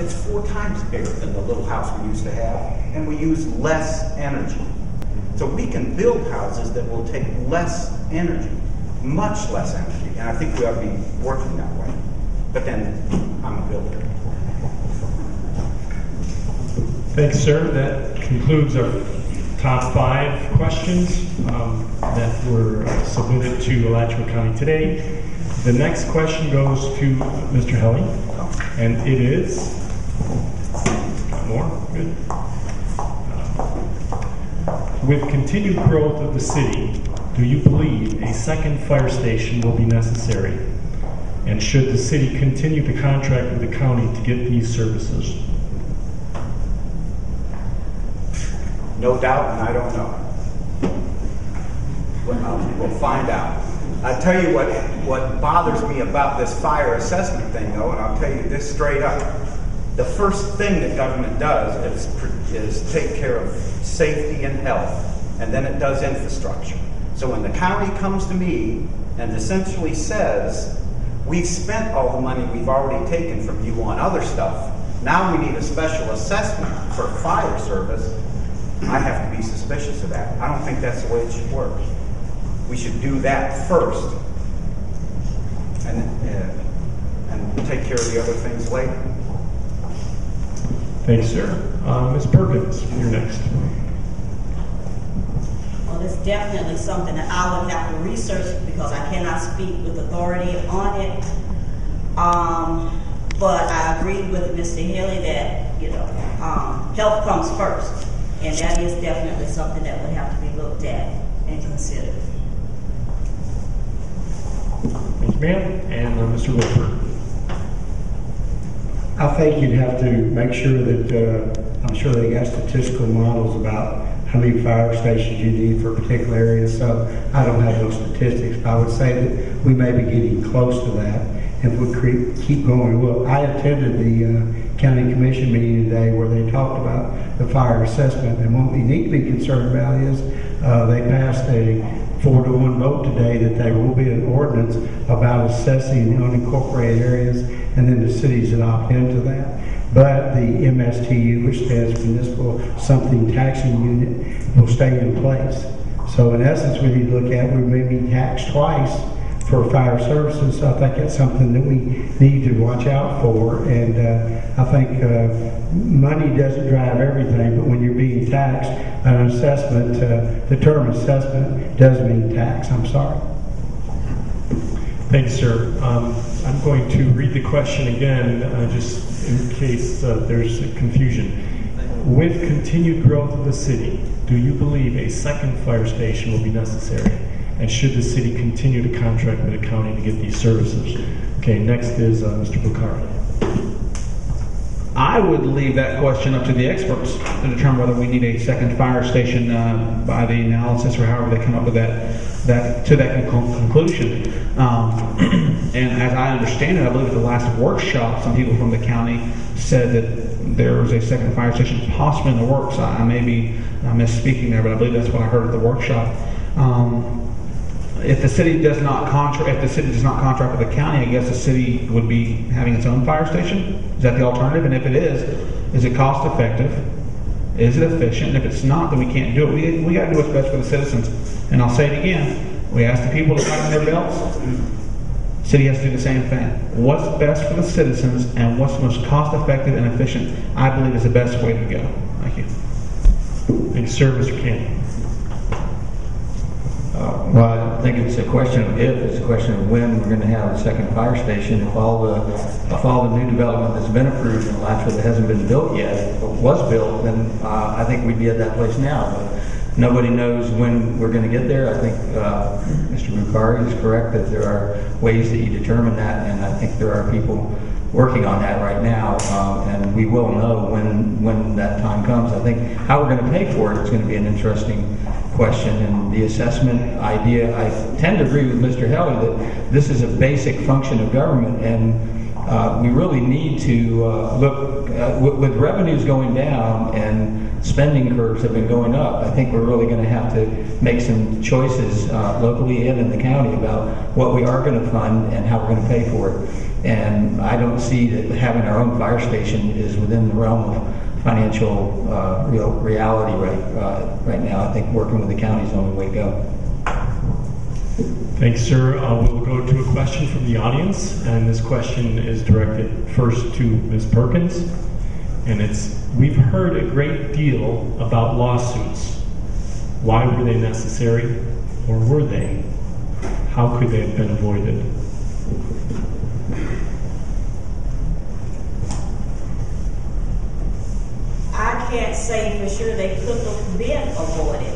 It's 4 times bigger than the little house we used to have, and we use less energy. So we can build houses that will take less energy, much less energy, and I think we ought to be working that way. But then, I'm a builder. Thanks, sir. That concludes our top 5 questions that were submitted to Alachua County today. The next question goes to Mr. Helly, and it is, got more? Good. With continued growth of the city, do you believe a second fire station will be necessary? And should the city continue to contract with the county to get these services? No doubt, and I don't know. We'll find out. I'll tell you what bothers me about this fire assessment thing, though, and I'll tell you this straight up. The first thing that government does is take care of safety and health, and then it does infrastructure. So when the county comes to me and essentially says, we've spent all the money we've already taken from you on other stuff, now we need a special assessment for fire service, I have to be suspicious of that. I don't think that's the way it should work. We should do that first and take care of the other things later. Thanks, sir. Ms. Perkins, you're next. Well, it's definitely something that I would have to research because I cannot speak with authority on it. But I agree with Mr. Haley that, health comes first. And that is definitely something that would have to be looked at and considered. Thank you, ma'am. And Mr. Wilford. I think you'd have to make sure that, I'm sure they got statistical models about how many fire stations you need for a particular area, so I don't have those statistics. But I would say that we may be getting close to that if we keep going. Well, I attended the county commission meeting today where they talked about the fire assessment, and what we need to be concerned about is they passed a 4-to-1 vote today that there will be an ordinance about assessing unincorporated areas, and then the cities that opt into that. But the MSTU, which stands for Municipal Something Taxing Unit, will stay in place. So in essence, we need to look at, we may be taxed twice for fire services. So I think that's something that we need to watch out for. And I think money doesn't drive everything, but when you're being taxed, an assessment, the term assessment does mean tax. I'm sorry. Thanks, sir. I'm going to read the question again, just in case there's confusion. With continued growth of the city, do you believe a second fire station will be necessary? And should the city continue to contract with the county to get these services? Okay, next is Mr. Bukhari. I would leave that question up to the experts to determine whether we need a second fire station by the analysis or however they come up with that conclusion. And as I understand it, I believe at the last workshop, some people from the county said that there was a second fire station possibly in the works. I may be misspeaking there, but I believe that's what I heard at the workshop. If the city does not contract with the county, I guess the city would be having its own fire station. Is that the alternative? And if it is it cost effective? Is it efficient? And if it's not, then we can't do it. We got to do what's best for the citizens. And I'll say it again: we ask the people to tighten their belts. The city has to do the same thing. What's best for the citizens and what's most cost effective and efficient, I believe, is the best way to go. Thank you. Thanks, sir. Mr. Cannon. Well, I think it's a question of if, it's a question of when we're going to have a second fire station. If all the new development that's been approved in Alachua that hasn't been built yet, or was built, then I think we'd be at that place now. But nobody knows when we're going to get there. I think Mr. Bukhari is correct that there are ways that you determine that, and I think there are people working on that right now, and we will know when that time comes. I think how we're going to pay for it is going to be an interesting question, and the assessment idea, I tend to agree with Mr. Helly that this is a basic function of government, and we really need to look, with revenues going down and spending curves have been going up, I think we're really going to have to make some choices locally and in the county about what we are going to fund and how we're going to pay for it. And I don't see that having our own fire station is within the realm of financial reality right now. I think working with the county is the only way to go. Thanks, sir. We'll go to a question from the audience, and this question is directed first to Ms. Perkins. And it's, we've heard a great deal about lawsuits. Why were they necessary, or were they? How could they have been avoided? I can't say for sure they could have been avoided.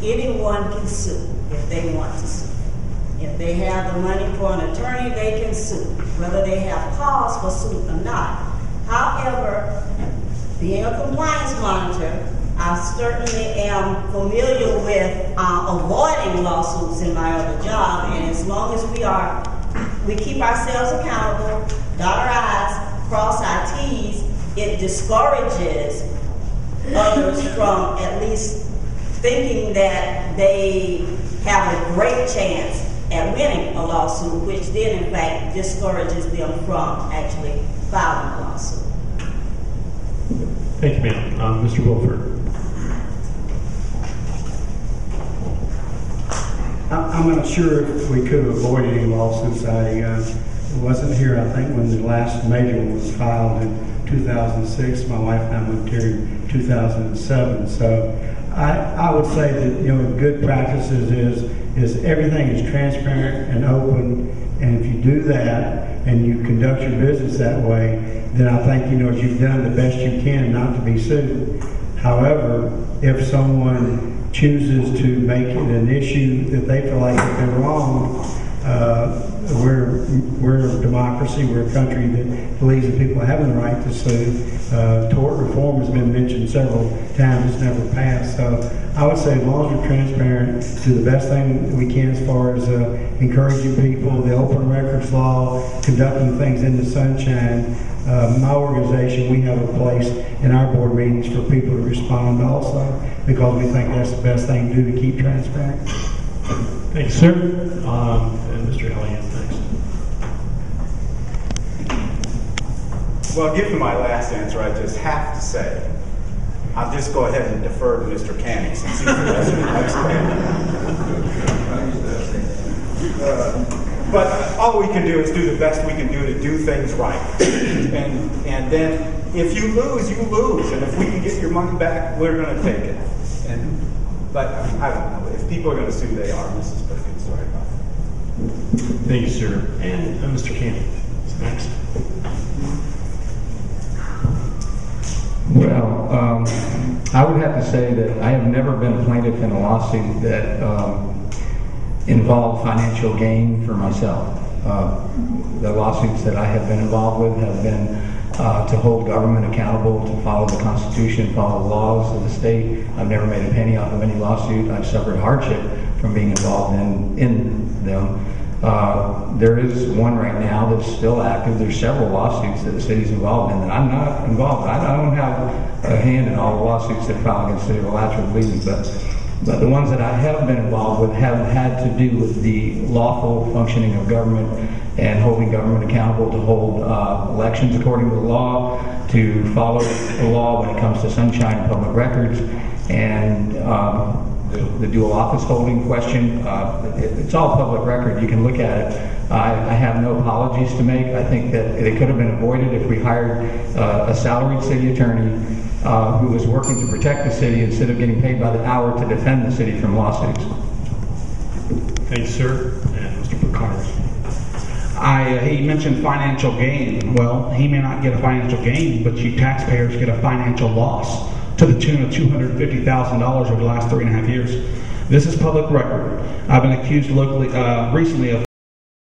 Anyone can sue if they want to sue. If they have the money for an attorney, they can sue, whether they have cause for suit or not. However, being a compliance monitor, I certainly am familiar with avoiding lawsuits in my other job, and as long as we keep ourselves accountable, dot our I's, cross our T's, it discourages others from at least thinking that they have a great chance at winning a lawsuit, which then in fact discourages them from actually filing a lawsuit. Thank you, ma'am. Mr. Wilford. I'm not sure if we could have avoided any lawsuits. I wasn't here, I think, when the last major one was filed in 2006. My wife and I moved here in 2007. So I would say that, you know, good practices is everything is transparent and open, and if you do that and you conduct your business that way, then I think, you know, you've done the best you can not to be sued. However, if someone chooses to make it an issue that they feel like they've been wrong, we're a democracy, we're a country that believes that people have the right to sue. Tort reform has been mentioned several times, it's never passed. So I would say as long as we're transparent, do the best thing that we can as far as encouraging people, the open records law, conducting things in the sunshine. My organization, we have a place in our board meetings for people to respond also, because we think that's the best thing to do to keep transparent. Thanks, sir. And Mr. Elliott, thanks. Well, given my last answer, I just have to say, I'll just go ahead and defer to Mr. Canny since he's the resident expert. But all we can do is do the best we can do to do things right. And then if you lose, you lose. And if we can get your money back, we're going to take it. But I don't know. If people are going to sue, they are. Mrs. Perkins, sorry about that. Thank you, sir. And Mr. Canny, next. Well, I would have to say that I have never been a plaintiff in a lawsuit that involved financial gain for myself. The lawsuits that I have been involved with have been to hold government accountable, to follow the Constitution, follow the laws of the state. I've never made a penny off of any lawsuit. I've suffered hardship from being involved in them. There is one right now that's still active. There's several lawsuits that the city's involved in that I'm not involved in. I don't have a hand in all the lawsuits that file against the city of Alachua, believe me, but the ones that I have been involved with have had to do with the lawful functioning of government and holding government accountable to hold elections according to the law, to follow the law when it comes to sunshine and public records, and the dual office holding question. It's all public record. You can look at it. I have no apologies to make. I think that it could have been avoided if we hired a salaried city attorney who was working to protect the city instead of getting paid by the hour to defend the city from lawsuits. Thanks, sir. And Mr. Picard. He mentioned financial gain. Well, he may not get a financial gain, but you taxpayers get a financial loss to the tune of $250,000 over the last 3.5 years. This is public record. I've been accused locally recently of